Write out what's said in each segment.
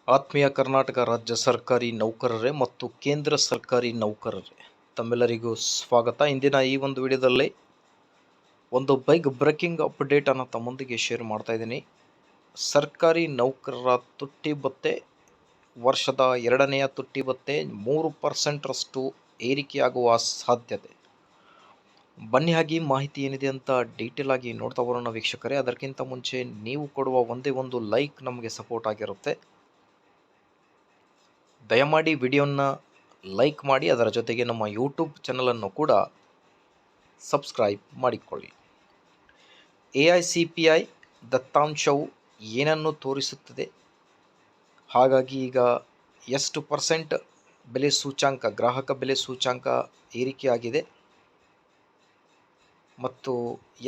ಆತ್ಮೀಯ ಕರ್ನಾಟಕ ರಾಜ್ಯ ಸರ್ಕಾರಿ ನೌಕರರೇ ಮತ್ತು ಕೇಂದ್ರ ಸರ್ಕಾರಿ ನೌಕರರೇ, ತಮ್ಮೆಲ್ಲರಿಗೂ ಸ್ವಾಗತ. ಇಂದಿನ ಈ ಒಂದು ವಿಡಿಯೋದಲ್ಲಿ ಒಂದು ಬಿಗ್ ಬ್ರೇಕಿಂಗ್ ಅಪ್ಡೇಟ್ ಅನ್ನು ತಮ್ಮೊಂದಿಗೆ ಶೇರ್ ಮಾಡ್ತಾ ಇದ್ದೀನಿ. ಸರ್ಕಾರಿ ನೌಕರರ ತುಟ್ಟಿ ಭತ್ಯೆ ವರ್ಷದ ಎರಡನೆಯ ತುಟ್ಟಿ ಭತ್ಯೆ 3% ಏರಿಕೆಯಾಗುವ ಸಾಧ್ಯತೆ. ಬನ್ನಿ ಹಾಗೆ ಮಾಹಿತಿ ಏನಿದೆ ಅಂತ ಡೀಟೇಲ್ ಆಗಿ ನೋಡ್ತಾ ಬರೋಣ ವೀಕ್ಷಕರೇ. ಅದಕ್ಕಿಂತ ಮುಂಚೆ ನೀವು ಕೊಡುವ ಒಂದೇ ಒಂದು ಲೈಕ್ ನಮಗೆ ಸಪೋರ್ಟ್ ಆಗಿರುತ್ತೆ. ದಯಮಾಡಿ ವಿಡಿಯೋನ ಲೈಕ್ ಮಾಡಿ, ಅದರ ಜೊತೆಗೆ ನಮ್ಮ ಯೂಟ್ಯೂಬ್ ಚಾನಲನ್ನು ಕೂಡ ಸಬ್ಸ್ಕ್ರೈಬ್ ಮಾಡಿಕೊಳ್ಳಿ. AICPI ದತ್ತಾಂಶವು ಏನನ್ನು ತೋರಿಸುತ್ತದೆ? ಹಾಗಾಗಿ ಈಗ ಎಷ್ಟು ಪರ್ಸೆಂಟ್ ಬೆಲೆ ಸೂಚ್ಯಾಂಕ, ಗ್ರಾಹಕ ಬೆಲೆ ಸೂಚ್ಯಾಂಕ ಏರಿಕೆಯಾಗಿದೆ ಮತ್ತು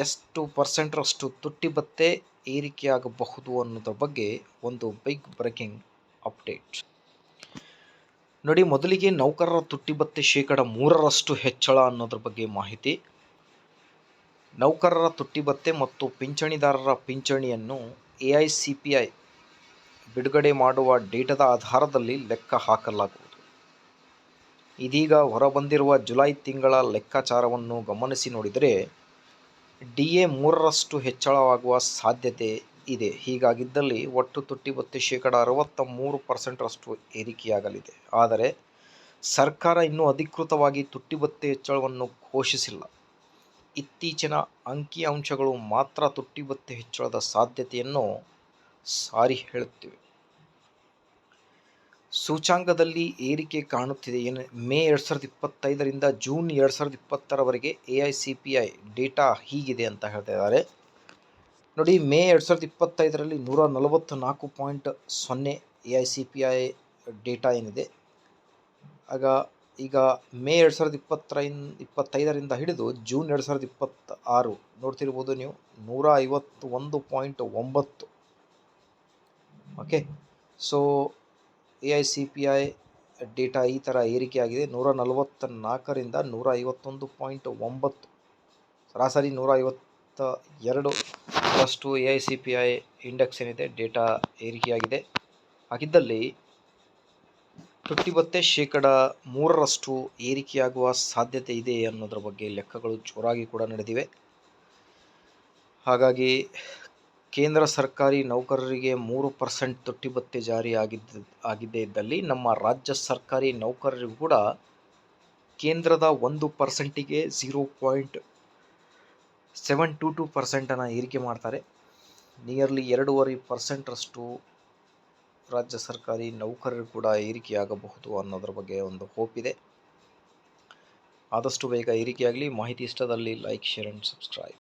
ಎಷ್ಟು ಪರ್ಸೆಂಟ್ರಷ್ಟು ತುಟ್ಟಿ ಭತ್ಯೆ ಏರಿಕೆಯಾಗಬಹುದು ಅನ್ನೋದ್ರ ಬಗ್ಗೆ ಒಂದು ಬಿಗ್ ಬ್ರೇಕಿಂಗ್ ಅಪ್ಡೇಟ್ ನೋಡಿ. ಮೊದಲಿಗೆ ನೌಕರರ ತುಟ್ಟಿ ಭತ್ಯೆ 3% ಹೆಚ್ಚಳ ಅನ್ನೋದ್ರ ಬಗ್ಗೆ ಮಾಹಿತಿ. ನೌಕರರ ತುಟ್ಟಿ ಭತ್ಯೆ ಮತ್ತು ಪಿಂಚಣಿದಾರರ ಪಿಂಚಣಿಯನ್ನು AICPI ಬಿಡುಗಡೆ ಮಾಡುವ ಡೇಟಾದ ಆಧಾರದಲ್ಲಿ ಲೆಕ್ಕ ಹಾಕಲಾಗುವುದು. ಇದೀಗ ಹೊರಬಂದಿರುವ ಜುಲೈ ತಿಂಗಳ ಲೆಕ್ಕಾಚಾರವನ್ನು ಗಮನಿಸಿ ನೋಡಿದರೆ DA 3% ಹೆಚ್ಚಳವಾಗುವ ಸಾಧ್ಯತೆ ಇದೆ. ಹೀಗಾಗಿದ್ದಲ್ಲಿ ಒಟ್ಟು ತುಟ್ಟಿ ಭತ್ಯೆ 63% ಏರಿಕೆಯಾಗಲಿದೆ. ಆದರೆ ಸರ್ಕಾರ ಇನ್ನೂ ಅಧಿಕೃತವಾಗಿ ತುಟ್ಟಿ ಭತ್ಯೆ ಹೆಚ್ಚಳವನ್ನು ಘೋಷಿಸಿಲ್ಲ. ಇತ್ತೀಚಿನ ಅಂಕಿಅಂಶಗಳು ಮಾತ್ರ ತುಟ್ಟಿ ಭತ್ಯೆ ಹೆಚ್ಚಳದ ಸಾಧ್ಯತೆಯನ್ನು ಸಾರಿ ಹೇಳುತ್ತಿವೆ. ಸೂಚ್ಯಾಂಕದಲ್ಲಿ ಏರಿಕೆ ಕಾಣುತ್ತಿದೆ. ಮೇ 2025ರಿಂದ ಜೂನ್ 2020ರವರೆಗೆ AICPI ಡೇಟಾ ಹೀಗಿದೆ ಅಂತ ಹೇಳ್ತಾ ಇದ್ದಾರೆ ನೋಡಿ. ಮೇ 2025ರಲ್ಲಿ 144.0 AICPI ಡೇಟಾ ಏನಿದೆ. ಈಗ ಮೇ 2025ರಿಂದ ಹಿಡಿದು ಜೂನ್ 2026 ನೋಡ್ತಿರ್ಬೋದು ನೀವು, 151.9. ಓಕೆ, ಸೊ AICPI ಡೇಟಾ ಈ ಥರ ಏರಿಕೆಯಾಗಿದೆ. 144ರಿಂದ 151.9, ಸರಾಸರಿ 152ರಷ್ಟು AICPI ಇಂಡೆಕ್ಸ್ ಏನಿದೆ ಡೇಟಾ ಏರಿಕೆಯಾಗಿದೆ. ಹಾಗಿದ್ದಲ್ಲಿ ತುಟ್ಟಿ ಭತ್ಯೆ 3% ಏರಿಕೆಯಾಗುವ ಸಾಧ್ಯತೆ ಇದೆ ಅನ್ನೋದ್ರ ಬಗ್ಗೆ ಲೆಕ್ಕಗಳು ಜೋರಾಗಿ ಕೂಡ ನಡೆದಿವೆ. ಹಾಗಾಗಿ ಕೇಂದ್ರ ಸರ್ಕಾರಿ ನೌಕರರಿಗೆ 3% ತುಟ್ಟಿ ಭತ್ಯೆ ಜಾರಿ ಆಗಿದ್ದೇ ಇದ್ದಲ್ಲಿ ನಮ್ಮ ರಾಜ್ಯ ಸರ್ಕಾರಿ ನೌಕರರಿಗೂ ಕೂಡ ಕೇಂದ್ರದ 1%ಗೆ 0.722% ಏರಿಕೆ ಮಾಡ್ತಾರೆ. ನಿಯರ್ಲಿ 2.5%ರಷ್ಟು ರಾಜ್ಯ ಸರ್ಕಾರಿ ನೌಕರರು ಕೂಡ ಏರಿಕೆಯಾಗಬಹುದು ಅನ್ನೋದ್ರ ಬಗ್ಗೆ ಒಂದು ಹೋಪ್ ಇದೆ. ಆದಷ್ಟು ಬೇಗ ಏರಿಕೆಯಾಗಲಿ. ಮಾಹಿತಿ ಇಷ್ಟದಲ್ಲಿ ಲೈಕ್, ಶೇರ್ ಆ್ಯಂಡ್ ಸಬ್ಸ್ಕ್ರೈಬ್.